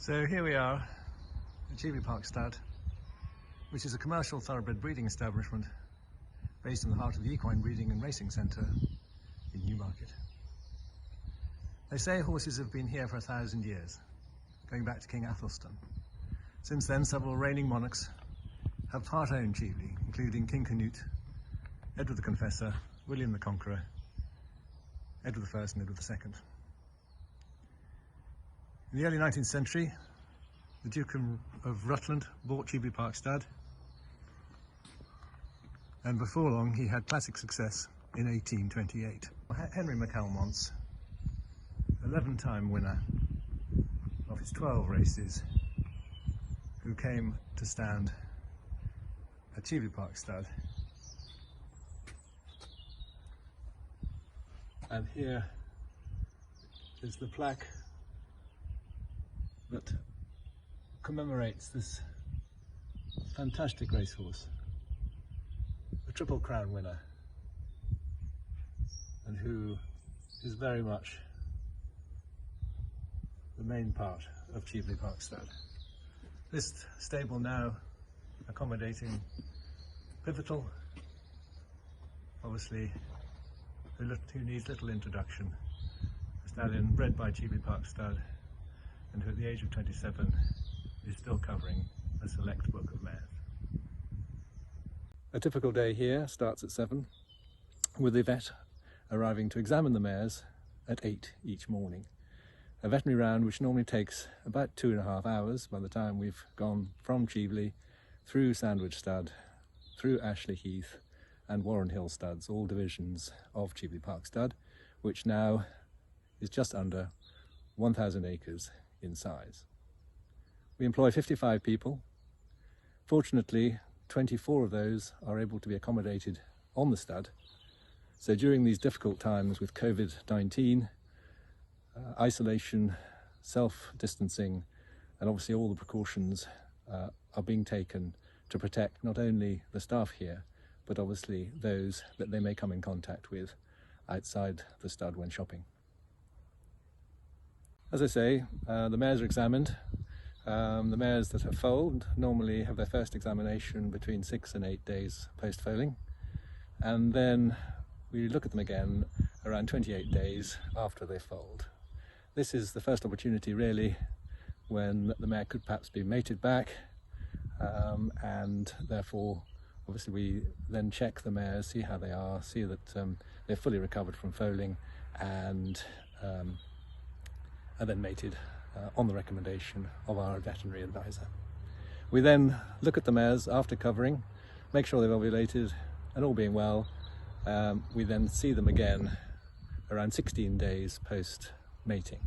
So here we are at Cheveley Park Stud, which is a commercial thoroughbred breeding establishment based in the heart of the Equine Breeding and Racing Centre in Newmarket. They say horses have been here for 1,000 years, going back to King Athelstan. Since then, several reigning monarchs have part-owned Cheveley, including King Canute, Edward the Confessor, William the Conqueror, Edward I and Edward II. In the early 19th century, the Duke of Rutland bought Cheveley Park Stud, and before long he had classic success in 1828. Henry McElmonts, 11-time winner of his 12 races, who came to stand at Cheveley Park Stud. And here is the plaque that commemorates this fantastic racehorse, a Triple Crown winner, and who is very much the main part of Cheveley Park Stud. This stable now accommodating Pivotal, obviously who needs little introduction, a stallion bred by Cheveley Park Stud, and who at the age of 27 is still covering a select book of mares. A typical day here starts at 7, with the vet arriving to examine the mares at 8 each morning. A veterinary round which normally takes about 2.5 hours by the time we've gone from Cheveley through Sandwich Stud, through Ashley Heath and Warren Hill Studs, all divisions of Cheveley Park Stud, which now is just under 1,000 acres in size. We employ 55 people. Fortunately, 24 of those are able to be accommodated on the stud. So during these difficult times with COVID-19, isolation, self-distancing, and obviously all the precautions are being taken to protect not only the staff here, but obviously those that they may come in contact with outside the stud when shopping. As I say, the mares are examined. The mares that have foaled normally have their first examination between 6 and 8 days post-foaling, and then we look at them again around 28 days after they foaled. This is the first opportunity really when the mare could perhaps be mated back, and therefore obviously we then check the mares, see how they are, see that they're fully recovered from foaling, and then mated on the recommendation of our veterinary advisor. We then look at the mares after covering, make sure they've ovulated, and all being well, we then see them again around 16 days post mating,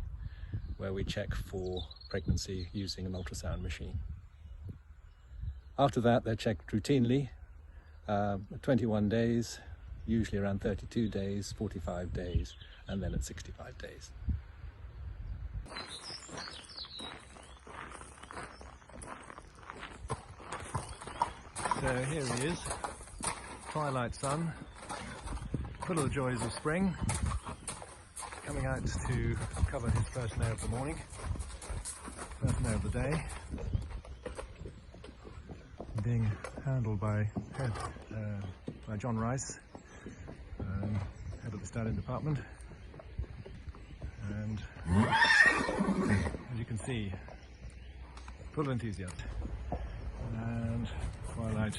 where we check for pregnancy using an ultrasound machine. After that, they're checked routinely at 21 days, usually around 32 days, 45 days, and then at 65 days. So here he is, twilight sun, full of the joys of spring, coming out to cover his first mare of the morning, first mare of the day, being handled by John Rice, head of the stallion department, and as you can see, full of enthusiasm. And Twilight,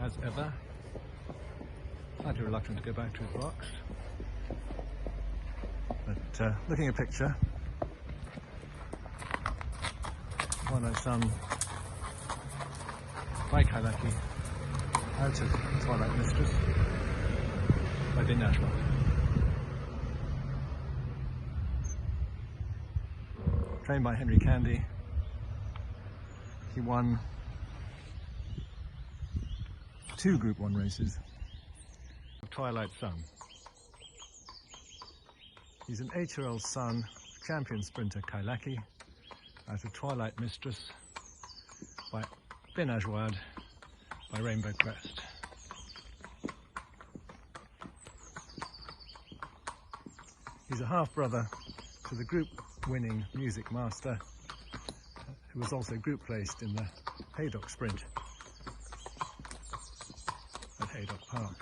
as ever, slightly reluctant to go back to his box, but looking at a picture, Twilight Sun by Kailaki, out of Twilight Mistress by Ben Ashmore. Trained by Henry Candy, he won 2 Group 1 races of Twilight Sun. He's an 8-year-old son, champion sprinter Kailaki, out of Twilight Mistress by Ben Ajwad by Rainbow Crest. He's a half-brother to the Group winning music master, who was also group placed in the Haydock Sprint at Haydock Park.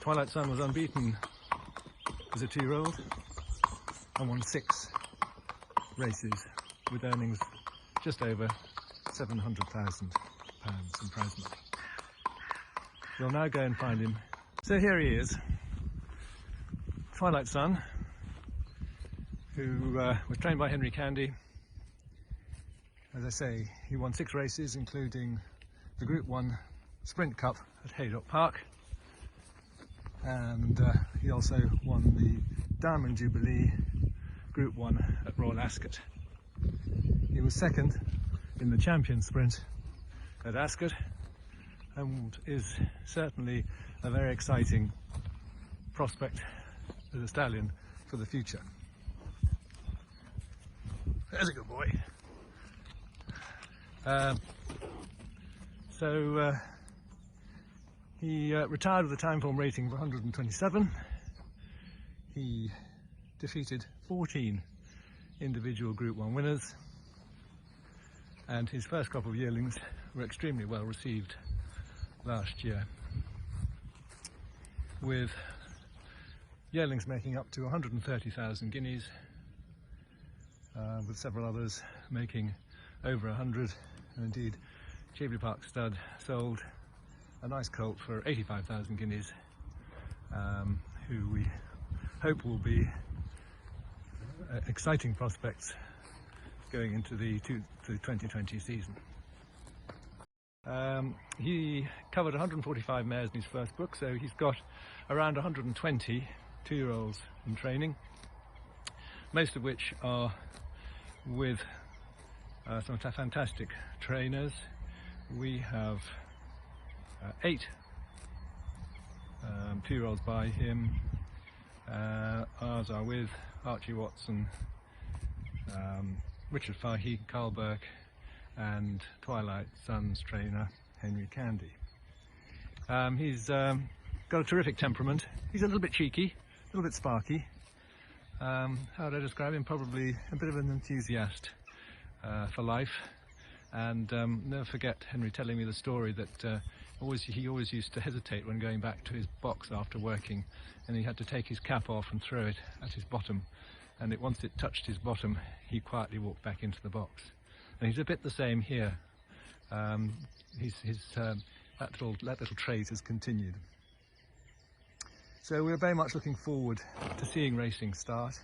Twilight Sun was unbeaten as a 2-year-old and won 6 races with earnings just over £700,000 in prize money. We'll now go and find him. So here he is, Twilight Sun, who was trained by Henry Candy. As I say, he won 6 races, including the Group 1 Sprint Cup at Haydock Park, and he also won the Diamond Jubilee Group 1 at Royal Ascot. He was second in the Champion Sprint at Ascot and is certainly a very exciting prospect as a stallion for the future. There's a good boy. He retired with a time form rating of 127. He defeated 14 individual Group 1 winners, and his first crop of yearlings were extremely well received last year, with yearlings making up to 130,000 guineas, with several others making over 100, and indeed Cheveley Park Stud sold a nice colt for 85,000 guineas, who we hope will be exciting prospects going into the 2020 season. He covered 145 mares in his first book, so he's got around 120 2-year-olds in training, most of which are with some fantastic trainers. We have 8 2-year-olds by him. Ours are with Archie Watson, Richard Fahey, Carl Burke, and Twilight Sun's trainer Henry Candy. He's got a terrific temperament. He's a little bit cheeky, a little bit sparky. How would I describe him? Probably a bit of an enthusiast for life. And never forget Henry telling me the story that he always used to hesitate when going back to his box after working, and he had to take his cap off and throw it at his bottom, and once it touched his bottom, he quietly walked back into the box. And he's a bit the same here. That little trait has continued. So we're very much looking forward to seeing racing start.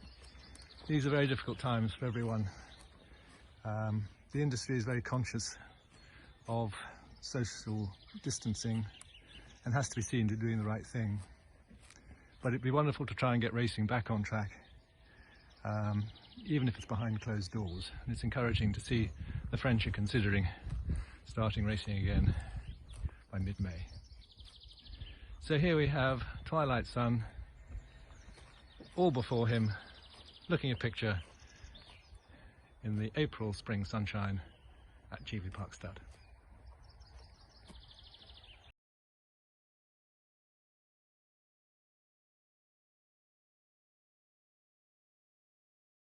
These are very difficult times for everyone. The industry is very conscious of social distancing and has to be seen to doing the right thing. But it'd be wonderful to try and get racing back on track, even if it's behind closed doors. And it's encouraging to see the French are considering starting racing again by mid-May. So here we have Twilight Sun, all before him, looking a picture in the April spring sunshine at Cheveley Park Stud.